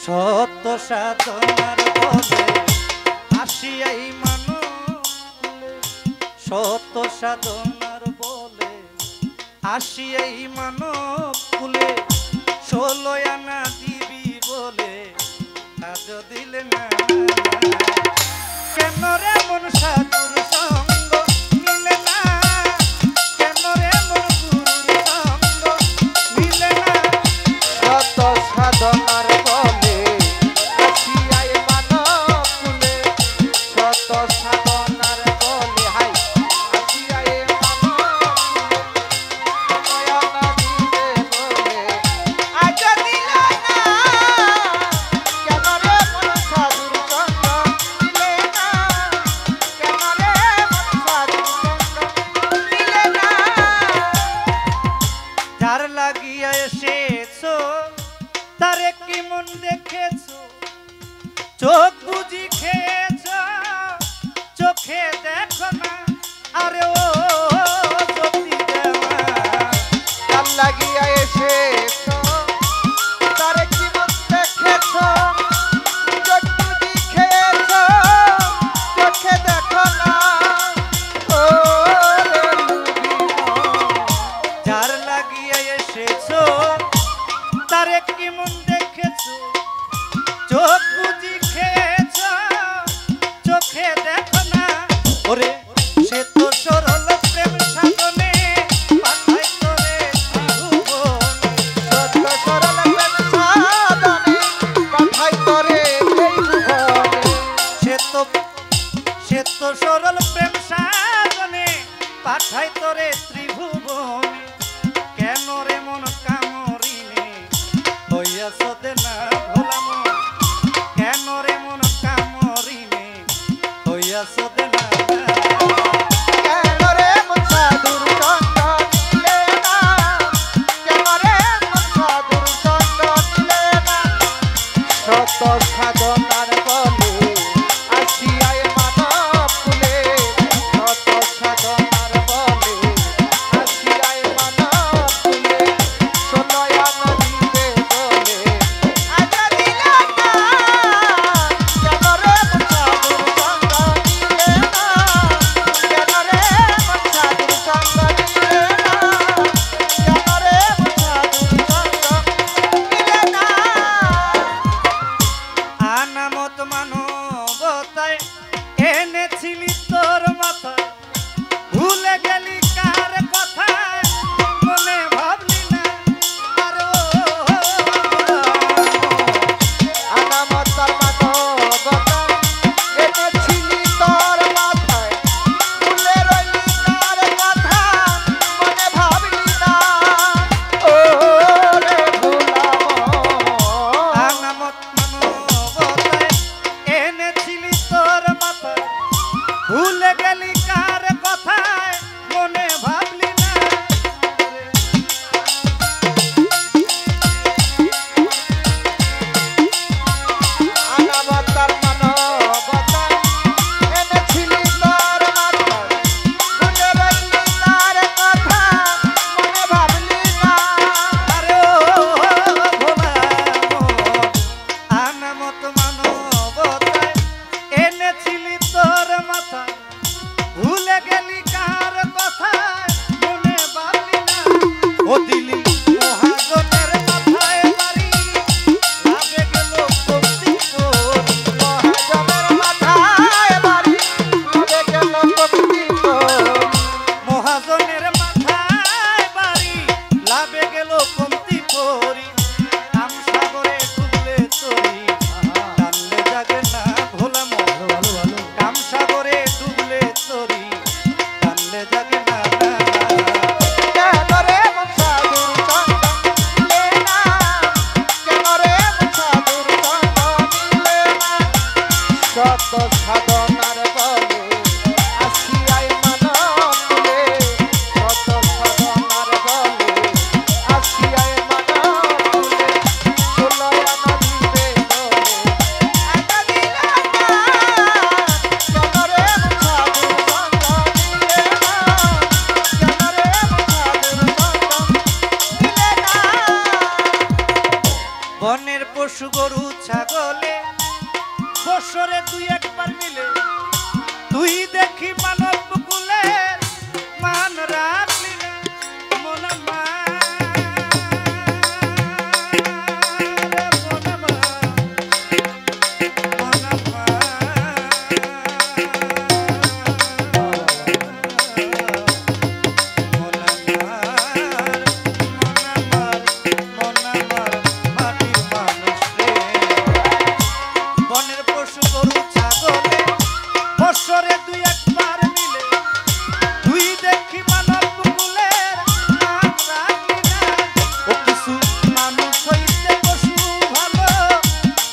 সত্য সাধনার বলে আসিয়াই মানব, সত্য সাধনার বলে আসিয়াই মানব কুলে, 16 আনা দিবি বলে আজ দিলে না। কেন রে মন সাধুর সঙ্গ মিলে না, কেন রে মন গুরুর সঙ্গ মিলে না। সত সাধনার বলে আসিয়াই মানব কুলে, সত সাধনার বলে হাই আসিয়াই মানব কুলে, নয়না দিবে বলে আজ দিল না। কেন রে মন সাধুর সঙ্গ মিলে না, কেন রে মন সাধুর সঙ্গ মিলে না। যার লাগিয়া এসেছো তারে কি মন দেখেছো, চোখ বুঝি খেয়েছো, চোখে দেখো না। আরে ও জ্যোতি দেওয়া, কাল লাগিয়া এসেছো তারে কি মন দেখেছো, চোখ বুঝি খেয়েছো, চোখে দেখো না। ও রে লুবিনো, যার লাগিয়া এসেছো তারে কি মন দেখেছো, চোখ বুঝি খেয়েছো, চোখে দেখো না। ওরে সে তো সরল প্রেম সাধনে পাঠাই তোরে ত্রিভুবনে। সত্য সরল প্রেম সাধনে পাঠাই তোরে এই ভুবনে। সে তো সরল প্রেম সাধনে পাঠাই তোরে ত্রিভুবনে। কেন রে মন কামরিনে হইয়াছ দেনা ভোলা মন, কেন রে মন কামরিনে হইয়াছ দেনা। কেন রে মন সাধুর সঙ্গ মিলে না, কেন রে মন সাধুর সঙ্গ মিলে না। সত সাধনার বলে আসিয়াই মানব কুলে, সত সাধনার বলে আসিয়াই মানব কুলে, 16 আনা দিবে বলে আজ দিল না। কেন রে মন সাধুর সঙ্গ মিলে না, কেন রে মন সাধুর সঙ্গ মিলে না, কেন রে মন সাধুর সঙ্গ মিলে না। গরু ছাগলে বছরে দুই একবার মিলে তুই দেখি মানব কুলে মান রাখলি না মন বছরে দুই একবার মিলে তুই দেখি মানব কুলের মান রাখলি না ও কিছু মানুষ হইতে পশু ভালো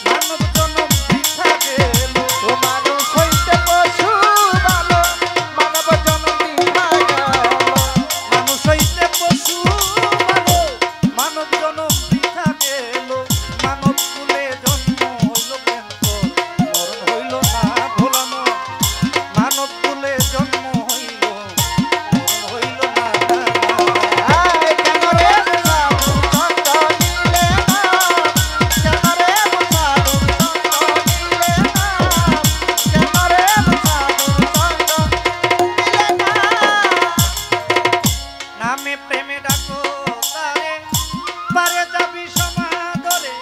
মানব জনম বৃথা গেল ও মানুষ হইতে পশু ভালো মানব জনম বৃথা গেল মানুষ হইতে পশু ভালো মানব জনম বৃথা গেল মানব কুলে জন্ম হইল কেন মরণ হইল না ভোলানো মানব কুলে জন্ম হইল মরণ হইল না আয় কেন রে সাধুর সঙ্গ নিলে না কেন রে সাধুর সঙ্গ নিলে না কেন রে সাধুর সঙ্গ নিলে না নামে প্রেমে ডাকো তারে পারে যাবি সমাদরে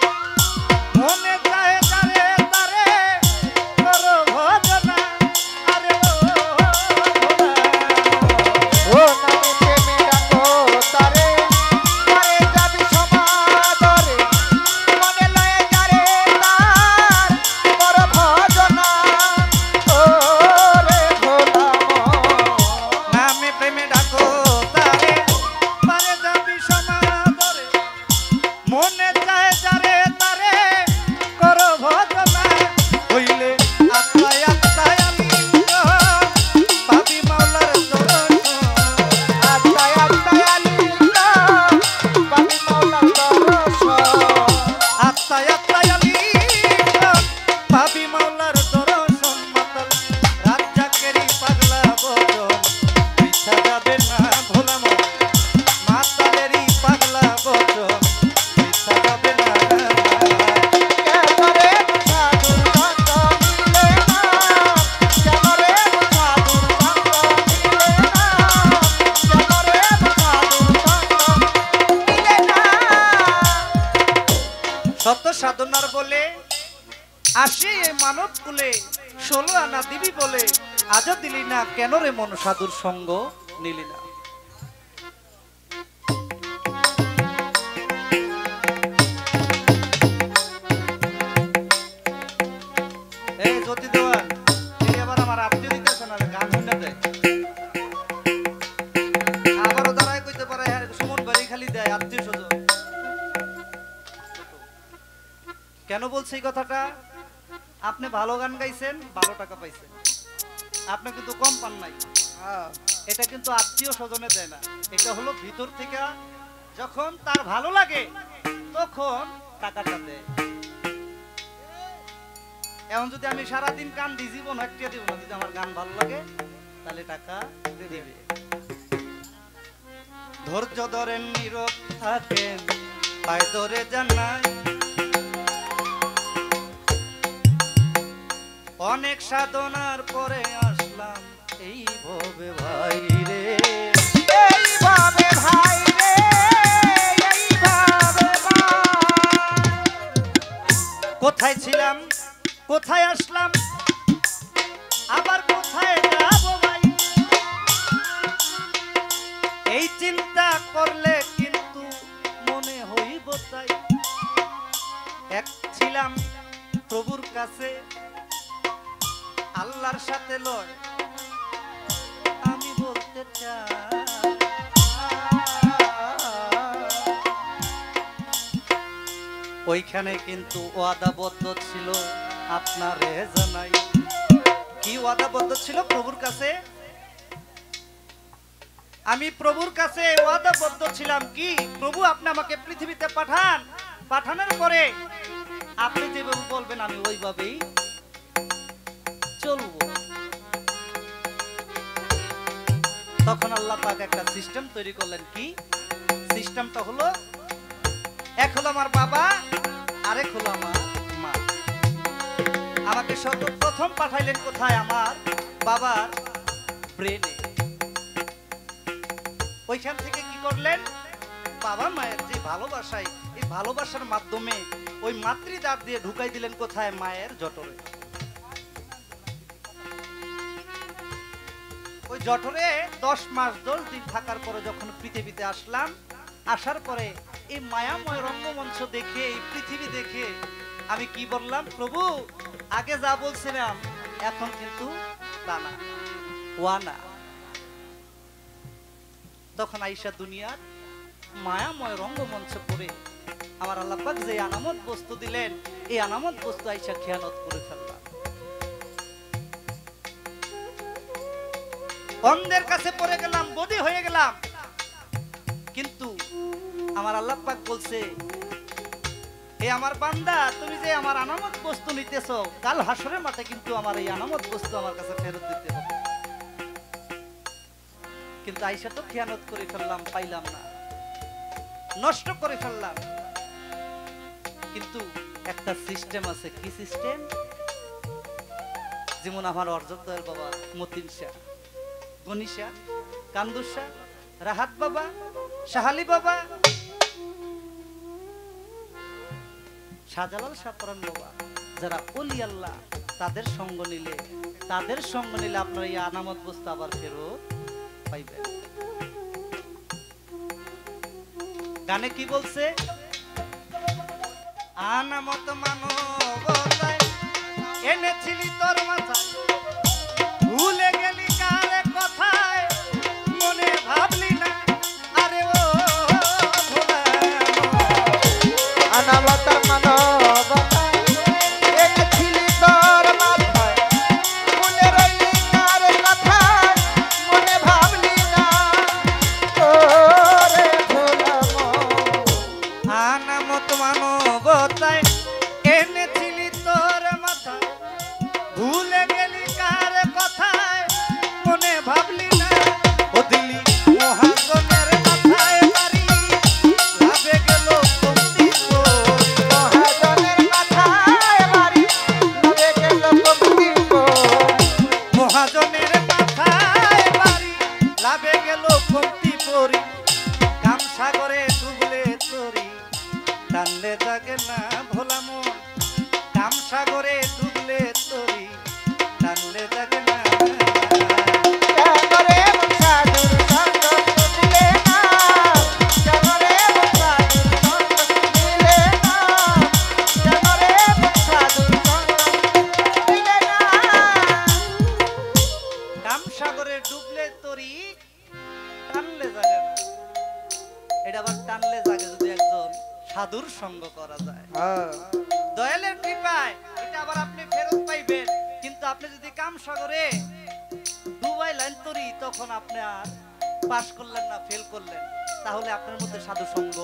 মনে চায় তারে তারে করো ভজনা আরে ও ও নামে প্রেমে ডাকো তারে পারে যাবি সমাদরে মনে লয়ে যারে তার বড় ভজনা ও রে ভোলা নামে প্রেমে ডাকো তারে পারে যাবি সমাদরে মনে চায় যারে তারে করো ভজনা হইলে আত্মায় আত্মায় আলিঙ্গন পাবি মাওলার দর্শন আত্মায় আত্মায় আলিঙ্গন পাবি মাওলার দর্শন আত্মায় আত্মায় আলিঙ্গন পাবি মাওলার দর্শন মাতাল রাজ্জাকেরই পাগলা বচন মিথ্যা যাবে না ভোলাম মাতালেরই পাগলা বচন মিথ্যা যাবে না কেন রে সাধুর সঙ্গ নিলে না কেন রে সাধুর সঙ্গ নিলে না কেন রে সাধুর সঙ্গ নিলে না সত্য সাধনার বলে আসি এই মানব কুলে 16 আনা দিবি বলে আজও দিলি না কেন রে মন সাধুর সঙ্গ নিলি না এই জ্যোতি দেওয়ান এই আবার আমার আত্মীয় দিতেছে না গান শুনে দেয় আবারও দাঁড়ায় কইতে পারে হ্যাঁ সুমন বাড়ি খালি দেয় আত্মীয় স্বজন কেন বলছি এই কথাটা আপনি ভালো গান গাইছেন ভালো টাকা পাইছেন আপনি কিন্তু কম পান নাই এটা কিন্তু আত্মীয় স্বজনে দেয় না এটা হলো ভিতর থেকে যখন তার ভালো লাগে তখন টাকাটা দেয় এখন যদি আমি সারাদিন গান দি জীবন একটা দিব না যদি আমার গান ভালো লাগে তাহলে টাকা দেবে ধৈর্য ধরেন নীরব থাকেন পায় ধরে জানাই অনেক সাধনার পরে আসলাম এই ভবে ভাই রে এইভাবে ভাই রে এইভাবে কোথায় ছিলাম কোথায় আসলাম আবার কোথায় যাব ভাই এই চিন্তা করলে কিন্তু মনে হইব তাই এক ছিলাম প্রভুর কাছে আল্লাহর সাথে লয় আমি বলতে চাই ওইখানে কিন্তু ওয়াদাবদ্ধ ছিল আপনারে জানাই কি ওয়াদাবদ্ধ ছিল প্রভুর কাছে আমি প্রভুর কাছে ওয়াদাবদ্ধ ছিলাম কি প্রভু আপনি আমাকে পৃথিবীতে পাঠান পাঠানোর পরে আপনি যেভাবে বলবেন আমি ওইভাবেই চলবো তখন আল্লাহ পাক একটা সিস্টেম তৈরি করলেন কি সিস্টেমটা হলো এক হলো আমার বাবা আরেক হলো আমার তবে সর্বপ্রথম পাঠাইলেন কোথায়? আমার বাবার ব্রেনে। ওইখান থেকে কি করলেন? বাবা মায়ের যে ভালোবাসায়, এই ভালোবাসার মাধ্যমে ওই মাতৃদাঁত দিয়ে ঢুকাই দিলেন কোথায়? মায়ের জঠরে। ওই জঠরে 10 মাস 10 দিন থাকার পরে যখন পৃথিবীতে আসলাম, আসার পরে এই মায়াময় রঙ্গমঞ্চ দেখে, এই পৃথিবী দেখে আমি কি বললাম? প্রভু, আগে যা বলছিলাম এখন কিন্তু তা না, ওয়ানা। তখন আইসা দুনিয়ার মায়াময় রঙ্গমঞ্চ পড়ে আমার আল্লাহ পাক যে আনামত বস্তু দিলেন, এই আনামত বস্তু আইসা খেয়ানত করে ফেললাম। অন্ধের কাছে পড়ে গেলাম, বদী হয়ে গেলাম। কিন্তু আমার আল্লাহ পাক বলছে, হে আমার বান্দা, তুমি যে আমার আনামত বস্তু নিতেছো, কাল হাসরের মাঠে কিন্তু আমার এই আনামত বস্তু আমার কাছে ফেরত দিতে হবে। কিন্তু আইসা তো খেয়ানত করে ফেললাম, পাইলাম না, নষ্ট করে ফেললাম। কিন্তু একটা সিস্টেম আছে। কি সিস্টেম? যেমন আমার অর্জক দয়াল বাবা, মতিন শাহ, গনি শাহ, কান্দুর শাহ, রাহাত বাবা, শাহালি বাবা, শাহজালাল শাহ পরান বাবা, যারা ওলি আল্লাহ, তাদের সঙ্গ নিলে আপনার এই আনামত বস্তু আবার ফেরত পাইবেন। গানে কি বলছে? আনামত মানবতায় এনেছিলি তোর মাথায়, ভুলে গেলি কারে কথায়, মনে ভাবলি না আরে ও ভোলা। আনামত মানবতায় এনেছিলি তোর মাথায়, ভুলে রইলি কার কথায়, মনে ভাবলি না ওরে ভোলা মন। আনামত মানবতায় এনেছিলি তোর মাথায়, ভুলে গেলি কার কথায়, মনে ভাবলি না ও দিলি মহাজনের মাথায় বাড়ি, লাভে গেল কমতি তোর। মহাজনের মাথায় বাড়ি, লাভে গেল কমতি তোর। মহাজনের মাথায় বাড়ি, লাভে গেল কমতি পরি। কাম সাগরে ডুবলে তরি, টানলে জাগে না ভোলা মন। কাম সাগরে ডুবলে তরি, টানলে জাগে না। কেন রে মন সাধুর সঙ্গ দিলে না, কেন রে মন সাধুর সঙ্গ দিলে না, কেন রে মন সাধুর সঙ্গ দিলে না। কাম সাগরে ডুবলে তরি, টানলে জাগে না। এটা আবার টানলে জাগে যদি একজন সাধুর সঙ্গ করা যায়। দয়ালের কৃপায় এটা আবার আপনি ফেরত পাইবেন। কিন্তু আপনি যদি কাম সাগরে ডুবাইলেন তরি, তখন আপনি আর পাস করলেন না, ফেল করলেন, তাহলে আপনার মধ্যে সাধু সঙ্গ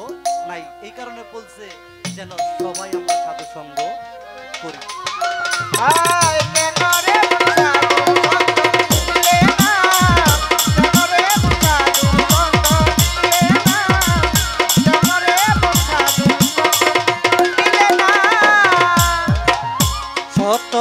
নাই। এই কারণে বলছে যেন সবাই আমরা সাধু সঙ্গ করি। আয় কেন রে মন সাধুর সঙ্গ দিলে না, কেন রে মন সাধুর সঙ্গ দিলে না, কেন রে মন সাধুর সঙ্গ দিলে না। শত